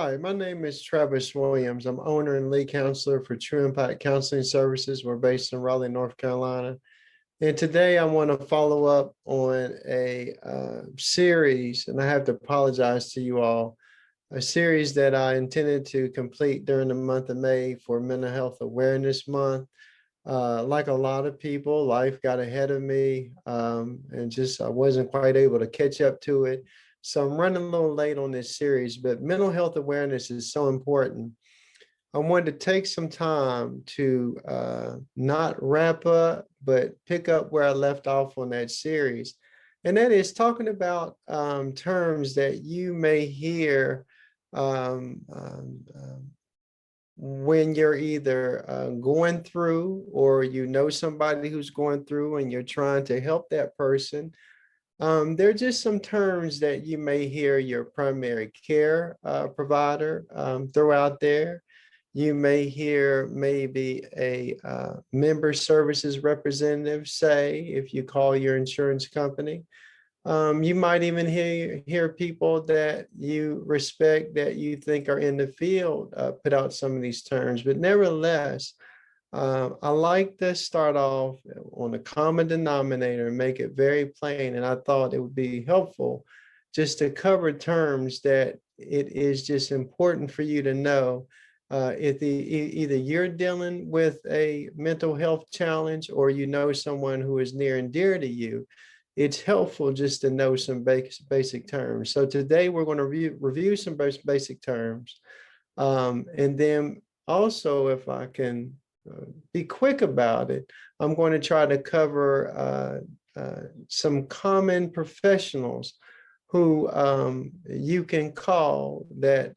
Hi, my name is Travis Williams. I'm owner and lead counselor for True Impact Counseling Services. We're based in Raleigh, North Carolina. And today I want to follow up on a series, and I have to apologize to you all, a series that I intended to complete during the month of May for Mental Health Awareness Month. Like a lot of people, life got ahead of me, and just I wasn't quite able to catch up to it. So I'm running a little late on this series, but mental health awareness is so important. I wanted to take some time to not wrap up, but pick up where I left off on that series. And that is talking about terms that you may hear um, um, um, when you're either going through, or you know somebody who's going through and you're trying to help that person. There are just some terms that you may hear your primary care provider throw out there. You may hear maybe a member services representative say if you call your insurance company. You might even hear people that you respect, that you think are in the field, put out some of these terms. But nevertheless, I like to start off on a common denominator and make it very plain. And I thought it would be helpful just to cover terms that it is just important for you to know. If either you're dealing with a mental health challenge, or you know someone who is near and dear to you, it's helpful just to know some basic terms. So today we're going to review some basic terms. And then also, if I can be quick about it, I'm going to try to cover some common professionals who you can call that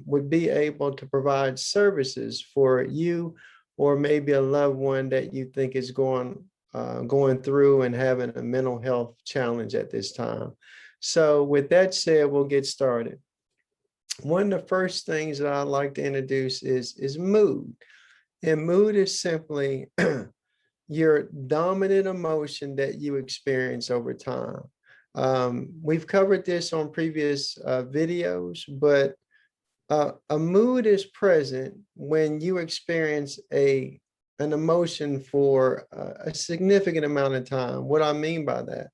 would be able to provide services for you, or maybe a loved one that you think is going through and having a mental health challenge at this time. So with that said, we'll get started. One of the first things that I like to introduce is mood. And mood is simply your dominant emotion that you experience over time. We've covered this on previous videos, but a mood is present when you experience an emotion for a significant amount of time. What I mean by that,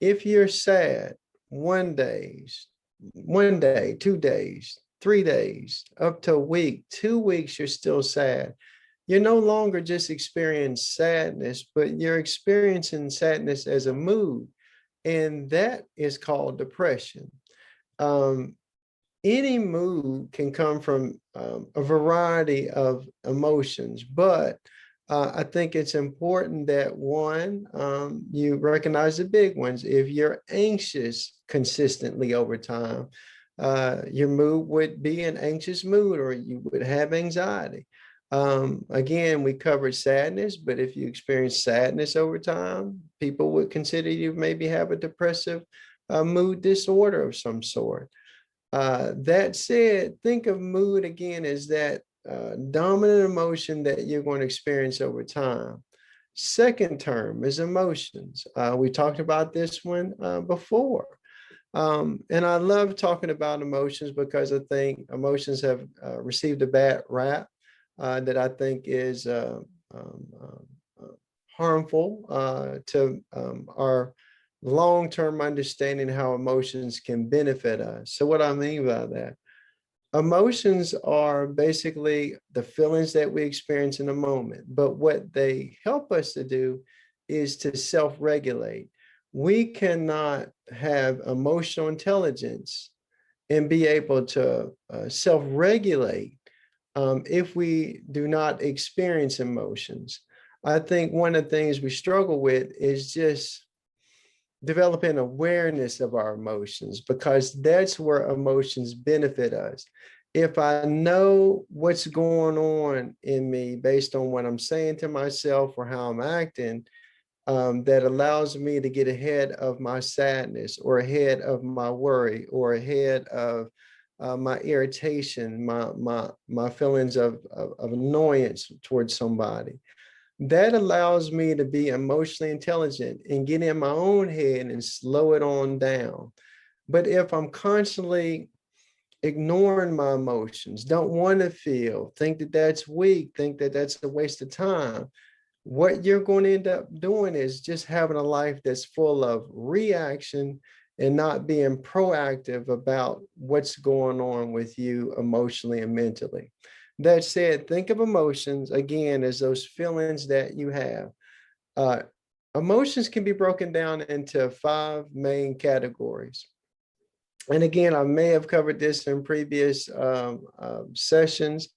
if you're sad one day, 2 days, 3 days, up to a week, 2 weeks, you're still sad. You're no longer just experiencing sadness, but you're experiencing sadness as a mood. And that is called depression. Um, any mood can come from a variety of emotions, but I think it's important that one, you recognize the big ones. If you're anxious consistently over time, your mood would be an anxious mood, or you would have anxiety. Again, we covered sadness, but if you experience sadness over time, people would consider you maybe have a depressive mood disorder of some sort. That said, think of mood again as that dominant emotion that you're going to experience over time. Second term is emotions. We talked about this one before. And I love talking about emotions because I think emotions have received a bad rap that I think is um, harmful to our long-term understanding how emotions can benefit us. So what I mean by that, emotions are basically the feelings that we experience in a moment, but what they help us to do is to self-regulate. We cannot have emotional intelligence and be able to self-regulate if we do not experience emotions. I think one of the things we struggle with is just developing awareness of our emotions, because that's where emotions benefit us. If I know what's going on in me based on what I'm saying to myself or how I'm acting, that allows me to get ahead of my sadness, or ahead of my worry, or ahead of my irritation, my feelings of annoyance towards somebody. That allows me to be emotionally intelligent and get in my own head and slow it on down. But if I'm constantly ignoring my emotions, don't want to feel, think that that's weak, think that that's a waste of time, what you're going to end up doing is just having a life that's full of reaction and not being proactive about what's going on with you emotionally and mentally. That said, think of emotions again as those feelings that you have. Uh, Emotions can be broken down into 5 main categories. And again, I may have covered this in previous sessions.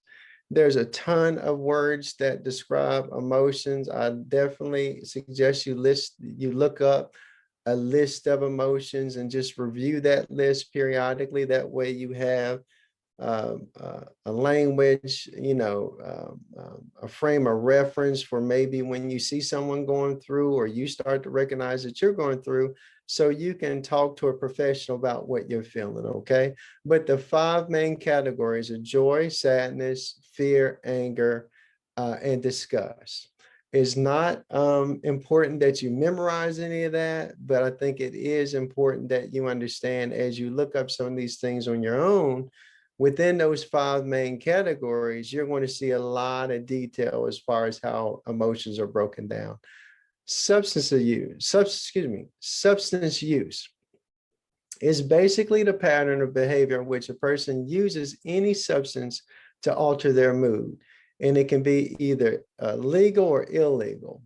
There's a ton of words that describe emotions. I definitely suggest you look up a list of emotions and just review that list periodically. That way you have a language, a frame of reference for maybe when you see someone going through or you start to recognize that you're going through, so you can talk to a professional about what you're feeling, okay? But the 5 main categories are joy, sadness, fear, anger, and disgust. It's not important that you memorize any of that, but I think it is important that you understand as you look up some of these things on your own. Within those 5 main categories, you're going to see a lot of detail as far as how emotions are broken down. Substance use is basically the pattern of behavior in which a person uses any substance to alter their mood. And it can be either legal or illegal.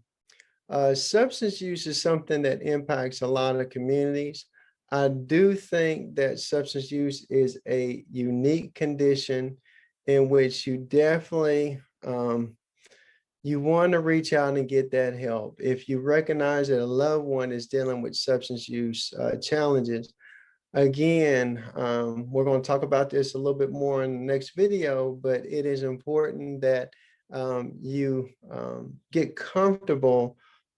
Substance use is something that impacts a lot of communities. I do think that substance use is a unique condition in which you definitely you want to reach out and get that help. If you recognize that a loved one is dealing with substance use challenges, again, we're going to talk about this a little bit more in the next video, but it is important that you get comfortable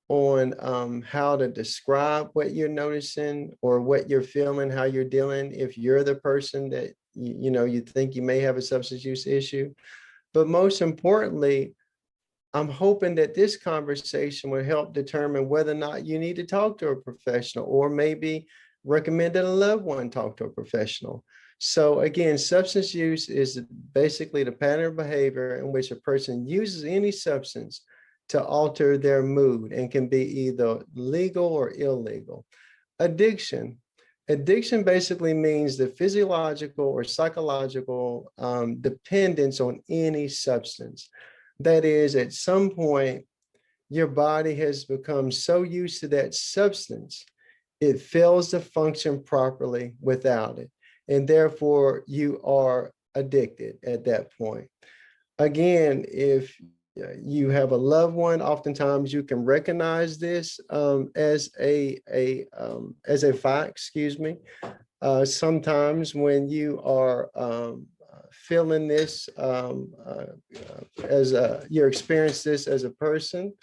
on how to describe what you're noticing or what you're feeling, how you're dealing, if you're the person that you think you may have a substance use issue. But most importantly, I'm hoping that this conversation will help determine whether or not you need to talk to a professional, or maybe recommend that a loved one talk to a professional. So again, substance use is basically the pattern of behavior in which a person uses any substance to alter their mood, and can be either legal or illegal. Addiction. Addiction basically means the physiological or psychological dependence on any substance. That is, at some point, your body has become so used to that substance, it fails to function properly without it. And therefore, you are addicted at that point. Again, if you have a loved one, oftentimes you can recognize this as a fact, excuse me. Sometimes when you are feeling this you experience this as a person,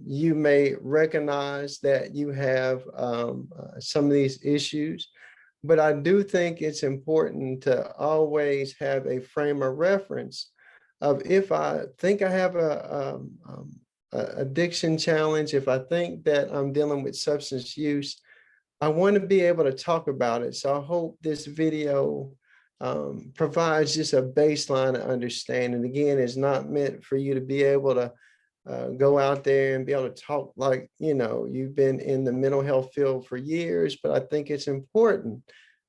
you may recognize that you have some of these issues. But I do think it's important to always have a frame of reference of, if I think I have a addiction challenge, if I think that I'm dealing with substance use, I want to be able to talk about it. So I hope this video provides just a baseline of understanding. Again, it's not meant for you to be able to go out there and be able to talk like, you've been in the mental health field for years, but I think it's important,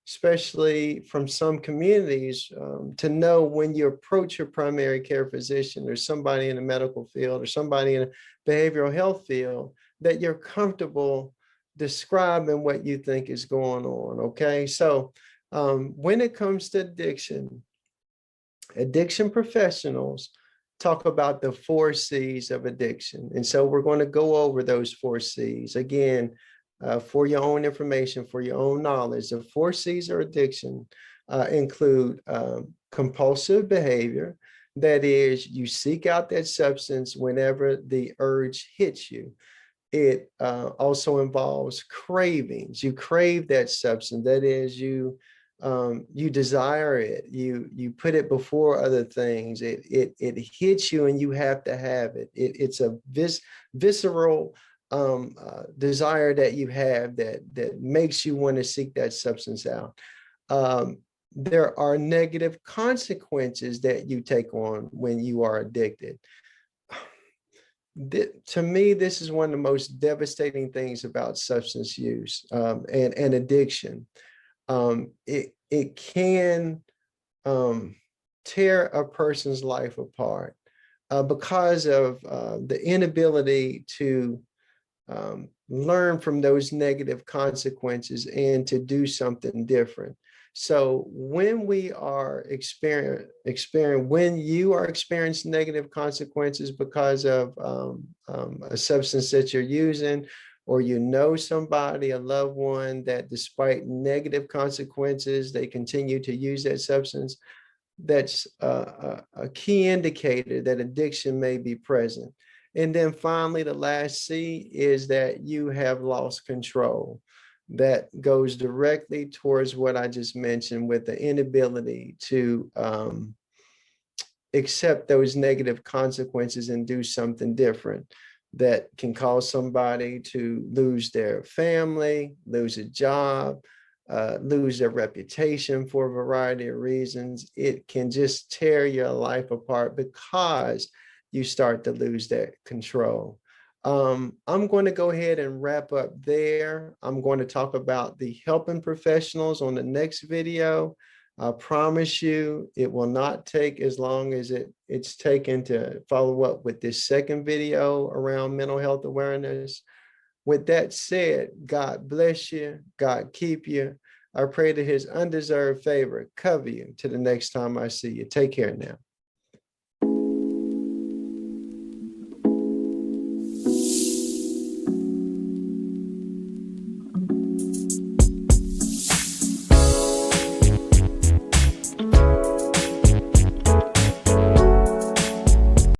especially from some communities, to know when you approach your primary care physician or somebody in the medical field or somebody in a behavioral health field, that you're comfortable describing what you think is going on, okay? So when it comes to addiction professionals talk about the 4 C's of addiction. And so we're going to go over those 4 C's. Again, for your own information, for your own knowledge, the 4 C's of addiction include compulsive behavior. That is, you seek out that substance whenever the urge hits you. It also involves cravings. You crave that substance. That is, you desire it. You put it before other things. It hits you, and you have to have it. It's a visceral desire that you have that makes you want to seek that substance out. there are negative consequences that you take on when you are addicted. To me, this is one of the most devastating things about substance use and addiction. It can tear a person's life apart because of the inability to learn from those negative consequences and to do something different. So when we are when you are experiencing negative consequences because of a substance that you're using, or you know somebody, a loved one, that despite negative consequences, they continue to use that substance, that's a key indicator that addiction may be present. And then finally, the last C is that you have lost control. That goes directly towards what I just mentioned, with the inability to accept those negative consequences and do something different that can cause somebody to lose their family, lose a job, lose their reputation for a variety of reasons. It can just tear your life apart because you start to lose that control. I'm going to go ahead and wrap up there. I'm going to talk about the helping professionals on the next video. I promise you it will not take as long as it's taken to follow up with this second video around mental health awareness. With that said, God bless you. God keep you. I pray that his undeserved favor cover you to the next time I see you. Take care now.